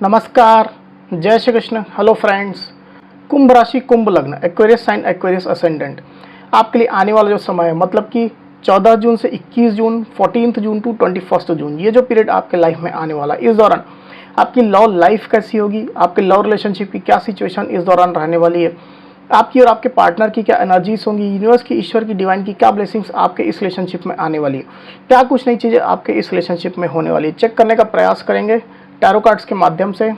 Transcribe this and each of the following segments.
नमस्कार, जय Shri Krishna. Hello friends, कुंभ राशि, कुंभ लग्न, एक्वेरियस साइन, एक्वेरियस असेंडेंट। आपके लिए आने वाला जो समय है मतलब कि 14 जून से 21 जून, 14 जून टू 21 जून, ये जो पीरियड आपके लाइफ में आने वाला है, इस दौरान आपकी लव लाइफ कैसी होगी, आपके लव रिलेशनशिप की क्या सिचुएशन इस दौरान रहने वाली है, आपकी और आपके पार्टनर की क्या एनर्जीज होंगी, यूनिवर्स की, ईश्वर की, डिवाइन की क्या ब्लेसिंग्स आपके इस रिलेशनशिप में आने वाली है, क्या कुछ नई चीज़ें आपके इस रिलेशनशिप में होने वाली है, चेक करने का प्रयास करेंगे टैरो कार्ड्स के माध्यम से।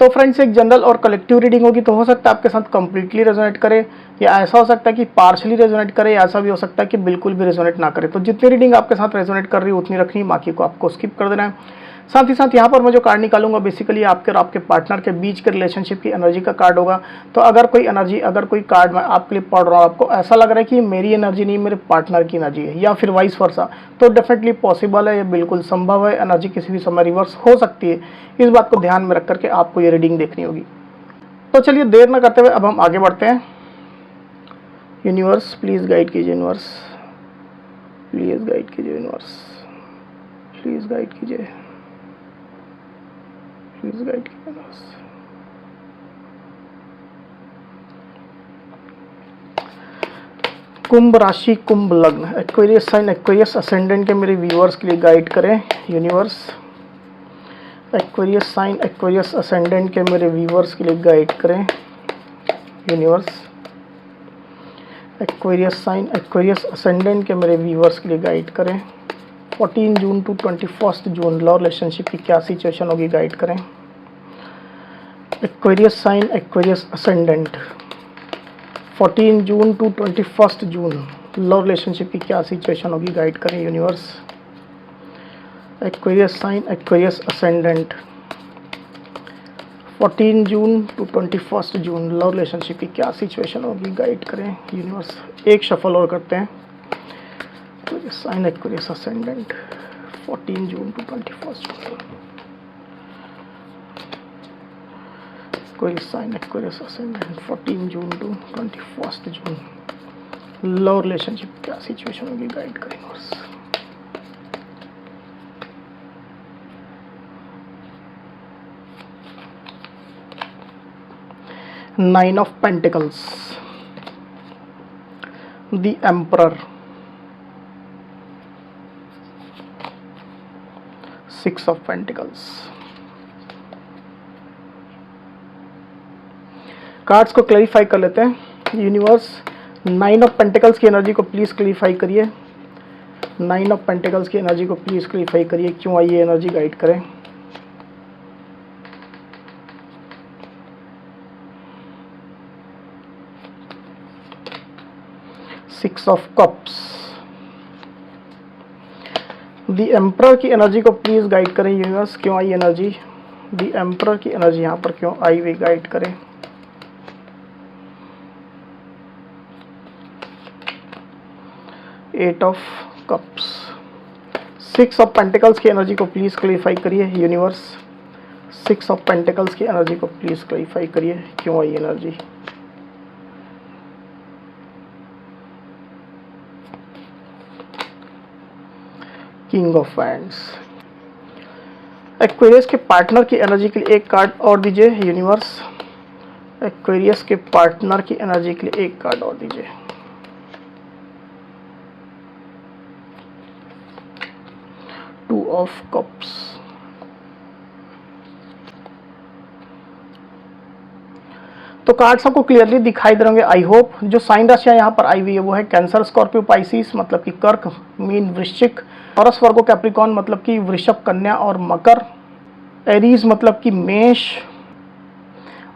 तो फ्रेंड्स, एक जनरल और कलेक्टिव रीडिंग होगी, तो हो सकता है आपके साथ कंप्लीटली रेजोनेट करे, या ऐसा हो सकता है कि पार्शली रेजोनेट करे, या ऐसा भी हो सकता है कि बिल्कुल भी रेजोनेट ना करे। तो जितनी रीडिंग आपके साथ रेजोनेट कर रही है उतनी रखनी, बाकी को आपको स्किप कर देना है। साथ ही साथ यहाँ पर मैं जो कार्ड निकालूंगा बेसिकली आपके और आपके पार्टनर के बीच के रिलेशनशिप की एनर्जी का कार्ड होगा। तो अगर कोई कार्ड मैं आपके लिए पढ़ रहा हूँ, आपको ऐसा लग रहा है कि मेरी एनर्जी नहीं, मेरे पार्टनर की एनर्जी है, या फिर वाइस वर्सा, तो डेफिनेटली पॉसिबल है, ये बिल्कुल संभव है, एनर्जी किसी भी समय रिवर्स हो सकती है। इस बात को ध्यान में रख करके आपको ये रीडिंग देखनी होगी। तो चलिए देर न करते हुए अब हम आगे बढ़ते हैं। यूनिवर्स प्लीज़ गाइड कीजिए, यूनिवर्स प्लीज़ गाइड कीजिए, यूनिवर्स प्लीज़ गाइड कीजिए, प्लीज गाइड कीजिए। कुंभ राशि, कुंभ लग्न, एक्वेरियस साइन, एक्वेरियस असेंडेंट के मेरे व्यूअर्स के लिए गाइड करें universe. Aquarius sign, Aquarius ascendant के मेरे व्यूअर्स के लिए गाइड करें universe. Aquarius sign, Aquarius ascendant के मेरे व्यूअर्स के लिए गाइड करें। 14 June to 21 June love relationship की क्या सिचुएशन होगी, गाइड करें। Aquarius sign, Aquarius ascendant, 14 June to 21 June love relationship की क्या सिचुएशन होगी, गाइड करें universe. Aquarius sign, Aquarius ascendant, 14 June to 21 June love relationship की क्या सिचुएशन होगी, गाइड करें यूनिवर्स। एक शफल और करते हैं। Aquarius sign, Aquarius ascendant, 14 June to 21 June. Aquarius sign, Aquarius ascendant, 14 June to 21 June love relationship क्या सिचुएशन होगी, गाइड करें universe. Nine of pentacles, the emperor, 6 of pentacles. Cards को क्लैरिफाई कर लेते हैं। यूनिवर्स, 9 ऑफ पेंटिकल्स की energy को please clarify करिए। 9 ऑफ पेंटिकल्स की एनर्जी को प्लीज़ क्लैरिफाई करिए, क्यों आई ये एनर्जी, गाइड करें। Six of cups, the emperor की एनर्जी को प्लीज़ गाइड करें यूनिवर्स, क्यों आई एनर्जी, द एम्परर की एनर्जी यहाँ पर क्यों आई हुई, गाइड करें। Eight of cups, 6 of pentacles की एनर्जी को प्लीज़ क्लैरिफाई करिए यूनिवर्स। 6 ऑफ पेंटिकल्स की एनर्जी को प्लीज़ क्लैरिफाई करिए, क्यों आई energy. King of wands, Aquarius के पार्टनर की एनर्जी के लिए एक कार्ड और दीजिए यूनिवर्स। एक्वेरियस के पार्टनर की एनर्जी के लिए एक कार्ड और दीजिए। टू ऑफ कप्स, तो कार्ड्स आपको क्लियरली दिखाई दे होंगे आई होप। जो साइन राशियां यहाँ पर आई हुई है वो है कैंसर, स्कॉर्पियो, पाइसिस मतलब कि कर्क, मीन वृश्चिक, टॉरस, वर्गो, कैप्रिकॉन मतलब कि वृषभ, कन्या और मकर, एरीज मतलब कि मेष,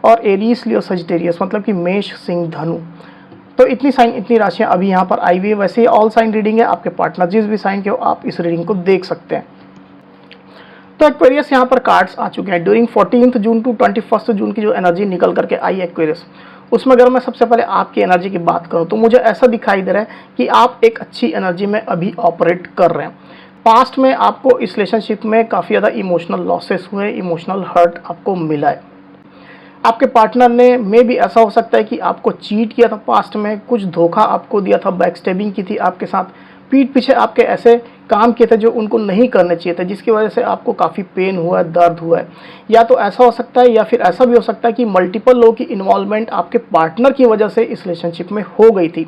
और एरीज, लियो, सजिटेरियस मतलब कि मेष, सिंह, धनु। तो इतनी साइन, इतनी राशियां अभी यहाँ पर आई हुई है। वैसे ही ऑल साइन रीडिंग है, आपके पार्टनर जिस भी साइन के हो आप इस रीडिंग को देख सकते हैं। तो एक्वेरियस यहाँ पर कार्ड्स आ चुके हैं। ड्यूरिंग 14 जून टू 21 जून की जो एनर्जी निकल करके आई एक्वेरियस, उसमें अगर मैं सबसे पहले आपकी एनर्जी की बात करूँ तो मुझे ऐसा दिखाई दे रहा है कि आप एक अच्छी एनर्जी में अभी ऑपरेट कर रहे हैं। पास्ट में आपको इस रिलेशनशिप में काफ़ी ज़्यादा इमोशनल लॉसेस हुए, इमोशनल हर्ट आपको मिला है। आपके पार्टनर ने में भी ऐसा हो सकता है कि आपको चीट किया था पास्ट में, कुछ धोखा आपको दिया था, बैकस्टेबिंग की थी आपके साथ, पीठ पीछे आपके ऐसे काम किए थे जो उनको नहीं करने चाहिए थे, जिसकी वजह से आपको काफ़ी पेन हुआ है, दर्द हुआ है। या तो ऐसा हो सकता है या फिर ऐसा भी हो सकता है कि मल्टीपल लोगों की इन्वॉल्वमेंट आपके पार्टनर की वजह से इस रिलेशनशिप में हो गई थी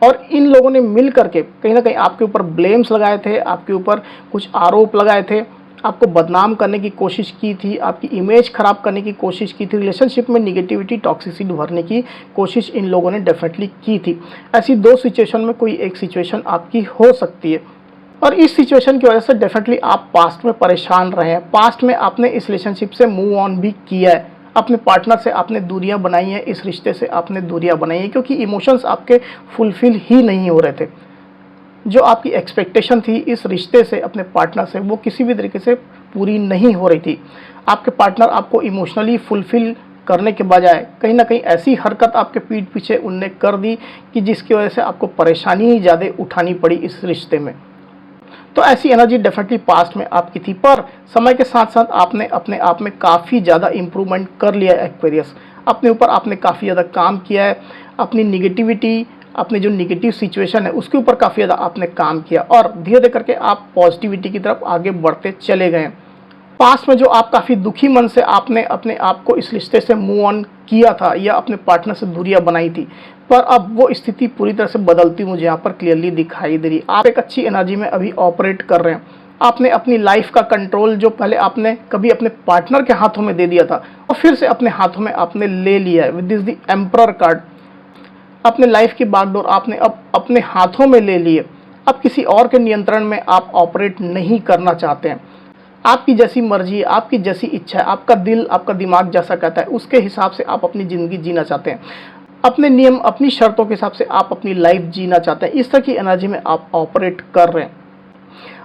और इन लोगों ने मिल करके कहीं ना कहीं आपके ऊपर ब्लेम्स लगाए थे, आपके ऊपर कुछ आरोप लगाए थे, आपको बदनाम करने की कोशिश की थी, आपकी इमेज खराब करने की कोशिश की थी, रिलेशनशिप में निगेटिविटी, टॉक्सिसिटी भरने की कोशिश इन लोगों ने डेफिनेटली की थी। ऐसी दो सिचुएशन में कोई एक सिचुएशन आपकी हो सकती है और इस सिचुएशन की वजह से डेफिनेटली आप पास्ट में परेशान रहे हैं। पास्ट में आपने इस रिलेशनशिप से मूव ऑन भी किया है, अपने पार्टनर से आपने दूरियां बनाई हैं, इस रिश्ते से आपने दूरियां बनाई हैं क्योंकि इमोशंस आपके फुलफिल ही नहीं हो रहे थे। जो आपकी एक्सपेक्टेशन थी इस रिश्ते से अपने पार्टनर से, वो किसी भी तरीके से पूरी नहीं हो रही थी। आपके पार्टनर आपको इमोशनली फुलफिल करने के बजाय कहीं ना कहीं ऐसी हरकत आपके पीठ पीछे उनने कर दी कि जिसकी वजह से आपको परेशानी ही ज़्यादा उठानी पड़ी इस रिश्ते में। तो ऐसी एनर्जी डेफिनेटली पास्ट में आपकी थी, पर समय के साथ साथ आपने अपने आप में काफ़ी ज़्यादा इम्प्रूवमेंट कर लिया है एक्वेरियस। अपने ऊपर आपने काफ़ी ज़्यादा काम किया है, अपनी निगेटिविटी, अपने जो निगेटिव सिचुएशन है उसके ऊपर काफ़ी ज़्यादा आपने काम किया और धीरे धीरे करके आप पॉजिटिविटी की तरफ आगे बढ़ते चले गए। पास्ट में जो आप काफ़ी दुखी मन से आपने अपने आप को इस रिश्ते से मूव ऑन किया था या अपने पार्टनर से दूरियां बनाई थी, पर अब वो स्थिति पूरी तरह से बदलती मुझे यहाँ पर क्लियरली दिखाई दे रही। आप एक अच्छी एनर्जी में अभी ऑपरेट कर रहे हैं। आपने अपनी लाइफ का कंट्रोल जो पहले आपने कभी अपने पार्टनर के हाथों में दे दिया था और फिर से अपने हाथों में आपने ले लिया है with this the emperor card. अपने लाइफ की बागडोर आपने अब अपने हाथों में ले लिए। अब किसी और के नियंत्रण में आप ऑपरेट नहीं करना चाहते हैं। आपकी जैसी मर्जी, आपकी जैसी इच्छा है, आपका दिल, आपका दिमाग जैसा कहता है उसके हिसाब से आप अपनी ज़िंदगी जीना चाहते हैं। अपने नियम, अपनी शर्तों के हिसाब से आप अपनी लाइफ जीना चाहते हैं। इस तरह की एनर्जी में आप ऑपरेट कर रहे हैं।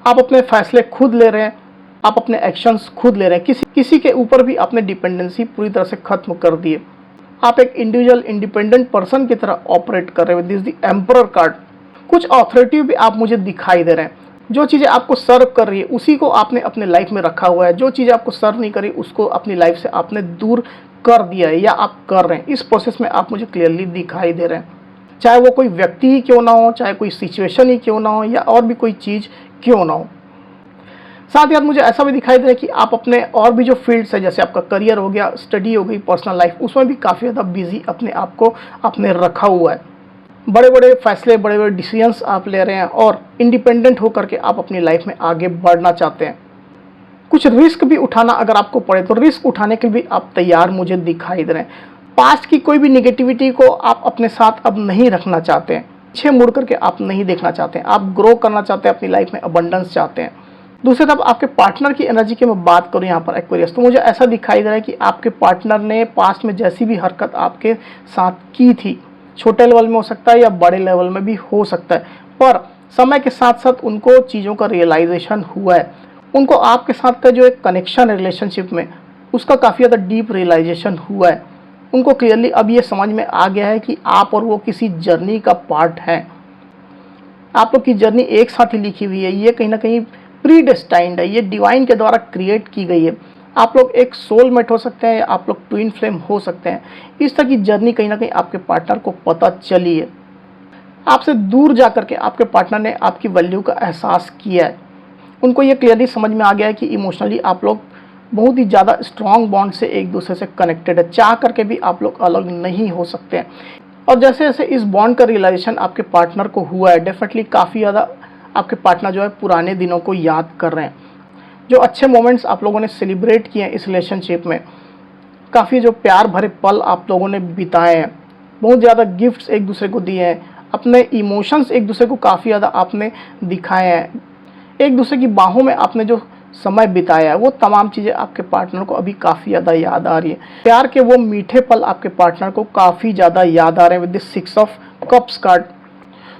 आप अपने फैसले खुद ले रहे हैं, आप अपने एक्शंस खुद ले रहे हैं। किसी के ऊपर भी आपने डिपेंडेंसी पूरी तरह से खत्म कर दिए। आप एक इंडिविजुअल इंडिपेंडेंट पर्सन की तरह ऑपरेट कर रहे हैं with this the emperor card. कुछ ऑथोरिटी भी आप मुझे दिखाई दे रहे हैं। जो चीज़ें आपको सर्व कर रही है उसी को आपने अपने लाइफ में रखा हुआ है, जो चीज़ें आपको सर्व नहीं करी उसको अपनी लाइफ से आपने दूर कर दिया है या आप कर रहे हैं। इस प्रोसेस में आप मुझे क्लियरली दिखाई दे रहे हैं। चाहे वो कोई व्यक्ति ही क्यों ना हो, चाहे कोई सिचुएशन ही क्यों ना हो या और भी कोई चीज़ क्यों ना हो। साथ ही साथ मुझे ऐसा भी दिखाई दे रहा है कि आप अपने और भी जो फील्ड्स है, जैसे आपका करियर हो गया, स्टडी हो गई, पर्सनल लाइफ, उसमें भी काफ़ी ज़्यादा बिजी अपने आप को आपने रखा हुआ है। बड़े बड़े फैसले, बड़े बड़े डिसीजंस आप ले रहे हैं और इंडिपेंडेंट होकर के आप अपनी लाइफ में आगे बढ़ना चाहते हैं। कुछ रिस्क भी उठाना अगर आपको पड़े तो रिस्क उठाने के लिए भी आप तैयार मुझे दिखाई दे रहे हैं। पास्ट की कोई भी निगेटिविटी को आप अपने साथ अब नहीं रखना चाहते हैं, पीछे मुड़ करके आप नहीं देखना चाहते हैं। आप ग्रो करना चाहते हैं, अपनी लाइफ में अबंडेंस चाहते हैं। दूसरी तरफ आपके पार्टनर की एनर्जी की मैं बात करूं यहाँ पर एक्वेरियस, तो मुझे ऐसा दिखाई दे रहा है कि आपके पार्टनर ने पास्ट में जैसी भी हरकत आपके साथ की थी, छोटे लेवल में हो सकता है या बड़े लेवल में भी हो सकता है, पर समय के साथ साथ उनको चीज़ों का रियलाइजेशन हुआ है। उनको आपके साथ का जो एक कनेक्शन है रिलेशनशिप में, उसका काफ़ी ज़्यादा डीप रियलाइजेशन हुआ है। उनको क्लियरली अब ये समझ में आ गया है कि आप और वो किसी जर्नी का पार्ट हैं। आप लोग की जर्नी एक साथ ही लिखी हुई है, ये कहीं ना कहीं प्री डेस्टाइंड है, ये डिवाइन के द्वारा क्रिएट की गई है। आप लोग एक सोलमेट हो सकते हैं या आप लोग ट्विन फ्लेम हो सकते हैं। इस तरह की जर्नी कहीं ना कहीं आपके पार्टनर को पता चली है। आपसे दूर जा करके आपके पार्टनर ने आपकी वैल्यू का एहसास किया है। उनको ये क्लियरली समझ में आ गया है कि इमोशनली आप लोग बहुत ही ज़्यादा स्ट्रॉन्ग बॉन्ड से एक दूसरे से कनेक्टेड है। चाह करके भी आप लोग अलग नहीं हो सकते हैं। और जैसे जैसे इस बॉन्ड का रियलाइजेशन आपके पार्टनर को हुआ है, डेफिनेटली काफ़ी ज़्यादा आपके पार्टनर जो है पुराने दिनों को याद कर रहे हैं। जो अच्छे मोमेंट्स आप लोगों ने सेलिब्रेट किए हैं इस रिलेशनशिप में, काफ़ी जो प्यार भरे पल आप लोगों ने बिताए हैं, बहुत ज़्यादा गिफ्ट्स एक दूसरे को दिए हैं, अपने इमोशंस एक दूसरे को काफ़ी ज़्यादा आपने दिखाए हैं, एक दूसरे की बाहों में आपने जो समय बिताया है, वो तमाम चीज़ें आपके पार्टनर को अभी काफ़ी ज़्यादा याद आ रही है। प्यार के वो मीठे पल आपके पार्टनर को काफ़ी ज़्यादा याद आ रहे हैं with this 6 of cups card.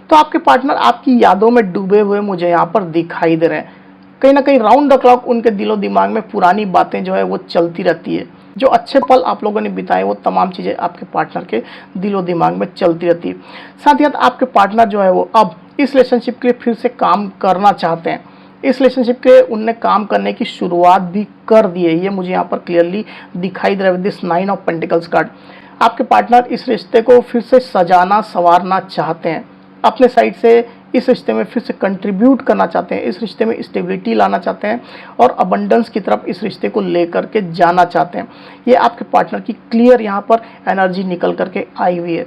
तो आपके पार्टनर आपकी यादों में डूबे हुए मुझे यहाँ पर दिखाई दे रहे हैं। कहीं ना कहीं राउंड द क्लॉक उनके दिलो दिमाग में पुरानी बातें जो है वो चलती रहती है। जो अच्छे पल आप लोगों ने बिताए वो तमाम चीज़ें आपके पार्टनर के दिलो दिमाग में चलती रहती है। साथ ही साथ आपके पार्टनर जो है वो अब इस रिलेशनशिप के लिए फिर से काम करना चाहते हैं। इस रिलेशनशिप के उनने काम करने की शुरुआत भी कर दी है, ये मुझे यहाँ पर क्लियरली दिखाई दे रहा है with this 9 of pentacles card. आपके पार्टनर इस रिश्ते को फिर से सजाना संवारना चाहते हैं, अपने साइड से इस रिश्ते में फिर से कंट्रीब्यूट करना चाहते हैं, इस रिश्ते में स्टेबिलिटी लाना चाहते हैं और अबंडेंस की तरफ इस रिश्ते को लेकर के जाना चाहते हैं। ये आपके पार्टनर की क्लियर यहाँ पर एनर्जी निकल करके आई हुई है।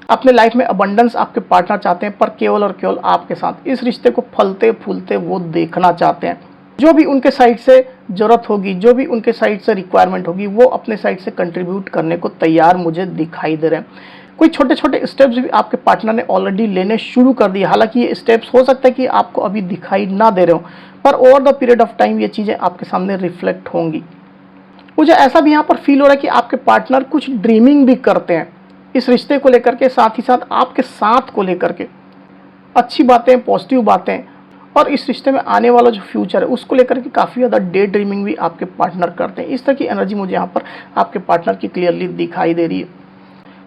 अपने लाइफ में अबंडेंस आपके पार्टनर चाहते हैं, पर केवल और केवल आपके साथ। इस रिश्ते को फलते फूलते वो देखना चाहते हैं। जो भी उनके साइड से ज़रूरत होगी, जो भी उनके साइड से रिक्वायरमेंट होगी, वो अपने साइड से कंट्रीब्यूट करने को तैयार मुझे दिखाई दे रहे हैं। कोई छोटे छोटे स्टेप्स भी आपके पार्टनर ने ऑलरेडी लेने शुरू कर दिए। हालांकि ये स्टेप्स हो सकता है कि आपको अभी दिखाई ना दे रहे हो, पर over the period of time ये चीज़ें आपके सामने रिफ्लेक्ट होंगी। मुझे ऐसा भी यहाँ पर फील हो रहा है कि आपके पार्टनर कुछ ड्रीमिंग भी करते हैं इस रिश्ते को लेकर के, साथ ही साथ आपके साथ को लेकर के अच्छी बातें, पॉजिटिव बातें, और इस रिश्ते में आने वाला जो फ्यूचर है उसको लेकर के काफ़ी ज़्यादा डे ड्रीमिंग भी आपके पार्टनर करते हैं। इस तरह की एनर्जी मुझे यहाँ पर आपके पार्टनर की क्लियरली दिखाई दे रही है।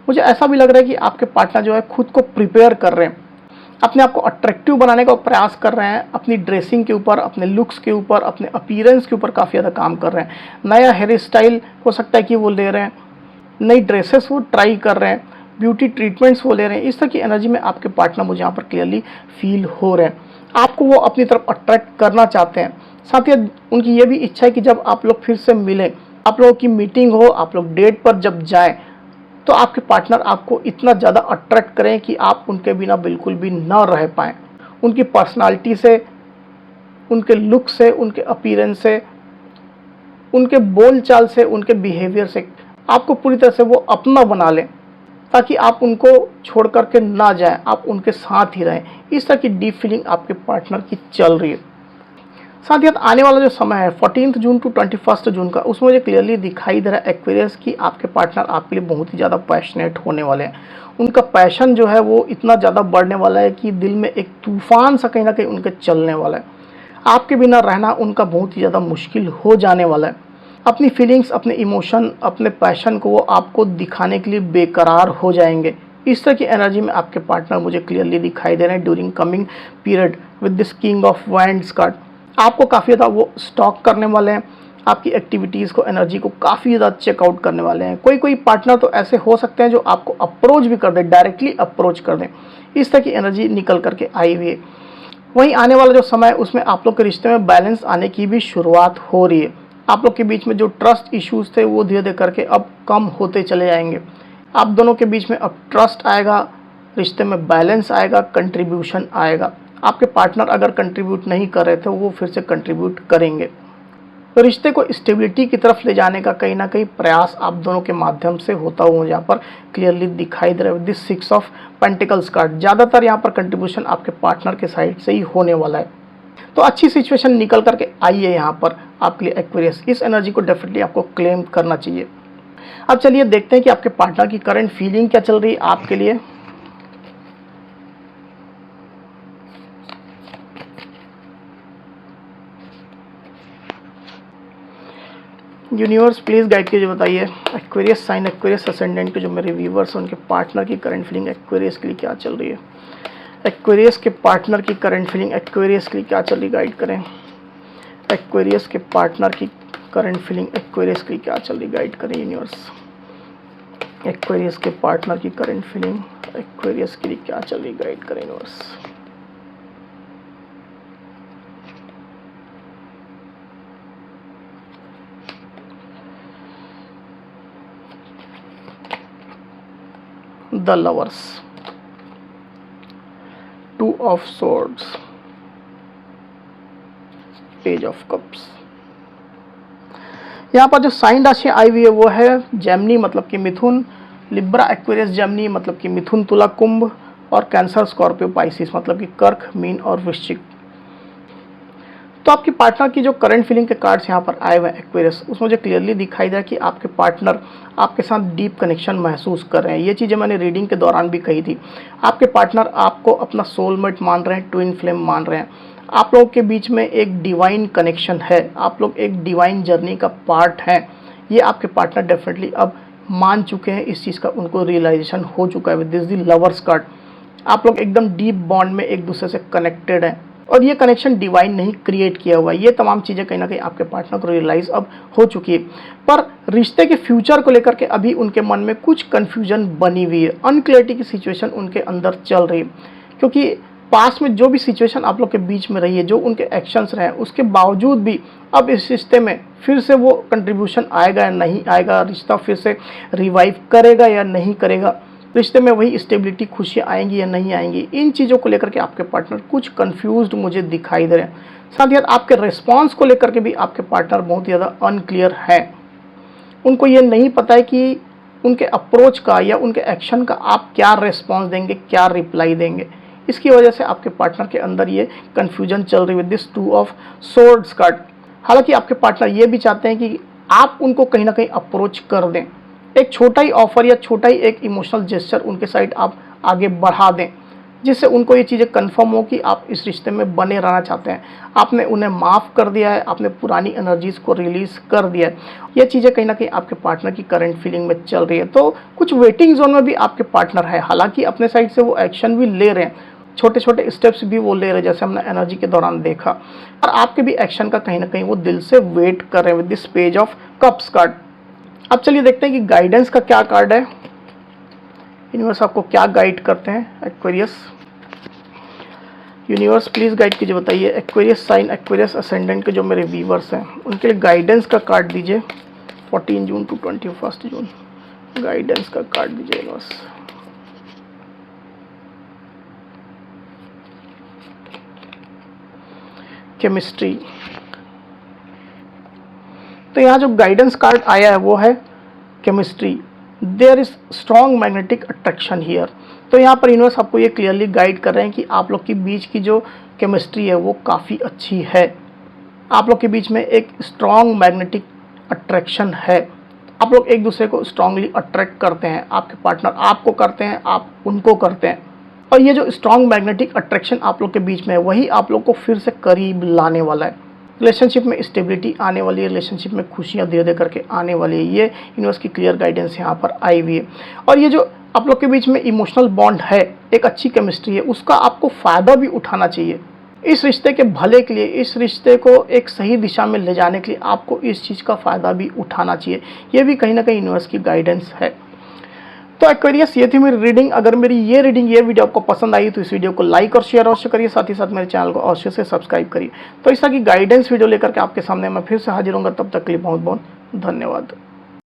मुझे ऐसा भी लग रहा है कि आपके पार्टनर जो है खुद को प्रिपेयर कर रहे हैं, अपने आप को अट्रैक्टिव बनाने का प्रयास कर रहे हैं। अपनी ड्रेसिंग के ऊपर, अपने लुक्स के ऊपर, अपने अपीयरेंस के ऊपर काफ़ी ज़्यादा काम कर रहे हैं। नया हेयर स्टाइल हो सकता है कि वो ले रहे हैं, नई ड्रेसेस वो ट्राई कर रहे हैं, ब्यूटी ट्रीटमेंट्स वो ले रहे हैं। इस तरह की एनर्जी में आपके पार्टनर मुझे यहाँ पर क्लियरली फील हो रहे हैं। आपको वो अपनी तरफ अट्रैक्ट करना चाहते हैं। साथ ही उनकी ये भी इच्छा है कि जब आप लोग फिर से मिलें, आप लोगों की मीटिंग हो, आप लोग डेट पर जब जाएं, तो आपके पार्टनर आपको इतना ज़्यादा अट्रैक्ट करें कि आप उनके बिना बिल्कुल भी ना रह पाएँ। उनकी पर्सनालिटी से, उनके लुक से, उनके अपीयरेंस से, उनके बोलचाल से, उनके बिहेवियर से आपको पूरी तरह से वो अपना बना लें, ताकि आप उनको छोड़ करके ना जाएं, आप उनके साथ ही रहें। इस तरह की डीप फीलिंग आपके पार्टनर की चल रही है। साथ ही आने वाला जो समय है 14 जून टू 21 जून का, उसमें मुझे क्लियरली दिखाई दे रहा है एक्वेरियस की आपके पार्टनर आपके लिए बहुत ही ज़्यादा पैशनेट होने वाले हैं। उनका पैशन जो है वो इतना ज़्यादा बढ़ने वाला है कि दिल में एक तूफान सा कहीं ना कहीं उनके चलने वाला है। आपके बिना रहना उनका बहुत ही ज़्यादा मुश्किल हो जाने वाला है। अपनी फीलिंग्स, अपने इमोशन, अपने पैशन को वो आपको दिखाने के लिए बेकरार हो जाएंगे। इस तरह की एनर्जी में आपके पार्टनर मुझे क्लियरली दिखाई दे रहे हैं during coming period with this king of wands card. आपको काफ़ी ज़्यादा वो स्टॉक करने वाले हैं, आपकी एक्टिविटीज़ को, एनर्जी को काफ़ी ज़्यादा चेकआउट करने वाले हैं। कोई पार्टनर तो ऐसे हो सकते हैं जो आपको अप्रोच भी कर दें, डायरेक्टली अप्रोच कर दें। इस तरह की एनर्जी निकल करके आई हुई है। वहीं आने वाला जो समय है उसमें आप लोग के रिश्ते में बैलेंस आने की भी शुरुआत हो रही है। आप लोग के बीच में जो ट्रस्ट इश्यूज थे वो धीरे धीरे करके अब कम होते चले जाएंगे। आप दोनों के बीच में अब ट्रस्ट आएगा, रिश्ते में बैलेंस आएगा, कंट्रीब्यूशन आएगा। आपके पार्टनर अगर कंट्रीब्यूट नहीं कर रहे थे वो फिर से कंट्रीब्यूट करेंगे। तो रिश्ते को स्टेबिलिटी की तरफ ले जाने का कहीं ना कहीं प्रयास आप दोनों के माध्यम से होता हुआ यहाँ पर क्लियरली दिखाई दे रहा है। दिस 6 ऑफ पेंटिकल्स कार्ड, ज़्यादातर यहाँ पर कंट्रीब्यूशन आपके पार्टनर के साइड से ही होने वाला है। तो अच्छी सिचुएशन निकल करके आई है यहाँ पर आपके लिए एक्वेरियस। इस एनर्जी को डेफिनेटली आपको क्लेम करना चाहिए। अब चलिए देखते हैं कि आपके पार्टनर की करंट फीलिंग क्या चल रही है आपके लिए। यूनिवर्स प्लीज गाइड कीजिए, बताइए एक्वेरियस साइन, एक्वेरियस असेंडेंट के जो मेरे व्यूवर्स हैं उनके पार्टनर की करंट फीलिंग एक्वेरियस के लिए क्या चल रही है। एक्वेरियस के पार्टनर की करंट फीलिंग एक्वेरियस के लिए क्या चल रही, गाइड करें। एक्वेरियस के पार्टनर की करंट फीलिंग एक्वेरियस के लिए क्या चल रही, गाइड करें यूनिवर्स। एक्वेरियस के पार्टनर की करंट फीलिंग एक्वेरियस के लिए क्या चल रही, गाइड करें universe. The lovers, 2 of swords, page of cups. यहाँ पर जो साइन राशि आई हुई है वो है जेमिनी मतलब कि मिथुन, लिब्रा एक्वेरियस जेमिनी मतलब कि मिथुन तुला कुंभ, और कैंसर स्कॉर्पियो पाइसिस मतलब कि कर्क मीन और वृश्चिक। तो आपकी पार्टनर की जो करंट फीलिंग के कार्ड्स यहाँ पर आए हुए हैं एक्वेरियस, उसमें मुझे क्लियरली दिखाई दे रहा है कि आपके पार्टनर आपके साथ डीप कनेक्शन महसूस कर रहे हैं। ये चीज़ें मैंने रीडिंग के दौरान भी कही थी। आपके पार्टनर आपको अपना सोलमेट मान रहे हैं, ट्विन फ्लेम मान रहे हैं। आप लोगों के बीच में एक डिवाइन कनेक्शन है, आप लोग एक डिवाइन जर्नी का पार्ट हैं। ये आपके पार्टनर डेफिनेटली अब मान चुके हैं, इस चीज़ का उनको रियलाइजेशन हो चुका है with this the lovers card. आप लोग एकदम डीप बॉन्ड में एक दूसरे से कनेक्टेड हैं और ये कनेक्शन डिवाइन नहीं क्रिएट किया हुआ है। ये तमाम चीज़ें कहीं ना कहीं आपके पार्टनर को रियलाइज अब हो चुकी है। पर रिश्ते के फ्यूचर को लेकर के अभी उनके मन में कुछ कन्फ्यूजन बनी हुई है, अनक्लैरिटी की सिचुएशन उनके अंदर चल रही है। क्योंकि पास्ट में जो भी सिचुएशन आप लोग के बीच में रही है, जो उनके एक्शंस रहे, उसके बावजूद भी अब इस रिश्ते में फिर से वो कंट्रीब्यूशन आएगा या नहीं आएगा, रिश्ता फिर से रिवाइव करेगा या नहीं करेगा, रिश्ते में वही स्टेबिलिटी, खुशियाँ आएंगी या नहीं आएंगी, इन चीज़ों को लेकर के आपके पार्टनर कुछ कन्फ्यूज्ड मुझे दिखाई दे रहे हैं। साथ ही साथ आपके रिस्पॉन्स को लेकर के भी आपके पार्टनर बहुत ही ज़्यादा अनक्लियर है। उनको ये नहीं पता है कि उनके अप्रोच का या उनके एक्शन का आप क्या रिस्पॉन्स देंगे, क्या रिप्लाई देंगे। इसकी वजह से आपके पार्टनर के अंदर ये कन्फ्यूजन चल रही है with this 2 of swords card. हालांकि आपके पार्टनर ये भी चाहते हैं कि आप उनको कहीं ना कहीं अप्रोच कर दें, एक छोटा ही ऑफर या छोटा ही एक इमोशनल जेस्चर उनके साइड आप आगे बढ़ा दें, जिससे उनको ये चीज़ें कंफर्म हो कि आप इस रिश्ते में बने रहना चाहते हैं। आपने उन्हें माफ़ कर दिया है, आपने पुरानी एनर्जीज़ को रिलीज़ कर दिया है। ये चीज़ें कहीं ना कहीं आपके पार्टनर की करंट फीलिंग में चल रही है। तो कुछ वेटिंग जोन में भी आपके पार्टनर है। हालांकि अपने साइड से वो एक्शन भी ले रहे हैं, छोटे छोटे स्टेप्स भी वो ले रहे हैं, जैसे हमने एनर्जी के दौरान देखा। और आपके भी एक्शन का कहीं ना कहीं वो दिल से वेट कर रहे हैं with this page of cups card. अब चलिए देखते हैं कि गाइडेंस का क्या कार्ड है, यूनिवर्स आपको क्या गाइड करते हैं। एक्वेरियस, यूनिवर्स प्लीज़ गाइड कीजिए, बताइए एक्वेरियस साइन, एक्वेरियस असेंडेंट के जो मेरे व्यूवर्स हैं उनके लिए गाइडेंस का कार्ड दीजिए 14 जून टू 21 जून। गाइडेंस का कार्ड दीजिए यूनिवर्स। केमिस्ट्री, तो यहाँ जो गाइडेंस कार्ड आया है वो है chemistry. There is strong magnetic attraction here. तो यहाँ पर यूनिवर्स आपको ये क्लियरली गाइड कर रहे हैं कि आप लोग के बीच की जो केमिस्ट्री है वो काफ़ी अच्छी है। आप लोग के बीच में एक स्ट्रॉन्ग मैग्नेटिक अट्रैक्शन है। आप लोग एक दूसरे को स्ट्रांगली अट्रैक्ट करते हैं, आपके पार्टनर आपको करते हैं, आप उनको करते हैं। और ये जो स्ट्रॉन्ग मैग्नेटिक अट्रैक्शन आप लोग के बीच में है वही आप लोग को फिर से करीब लाने वाला है। रिलेशनशिप में स्टेबिलिटी आने वाली है, रिलेशनशिप में खुशियाँ धीरे धीरे करके आने वाली है। ये यूनिवर्स की क्लियर गाइडेंस यहाँ पर आई हुई है। और ये जो आप लोग के बीच में इमोशनल बॉन्ड है, एक अच्छी केमिस्ट्री है, उसका आपको फ़ायदा भी उठाना चाहिए। इस रिश्ते के भले के लिए, इस रिश्ते को एक सही दिशा में ले जाने के लिए आपको इस चीज़ का फ़ायदा भी उठाना चाहिए। ये भी कहीं ना कहीं यूनिवर्स की गाइडेंस है। तो एक्वेरियस, ये थी मेरी रीडिंग। अगर मेरी ये वीडियो आपको पसंद आई तो इस वीडियो को लाइक और शेयर अवश्य करिए, साथ ही साथ मेरे चैनल को अवश्य से सब्सक्राइब करिए। तो इस तरह की गाइडेंस वीडियो लेकर के आपके सामने मैं फिर से हाजिर होऊंगा। तब तक के लिए बहुत बहुत धन्यवाद।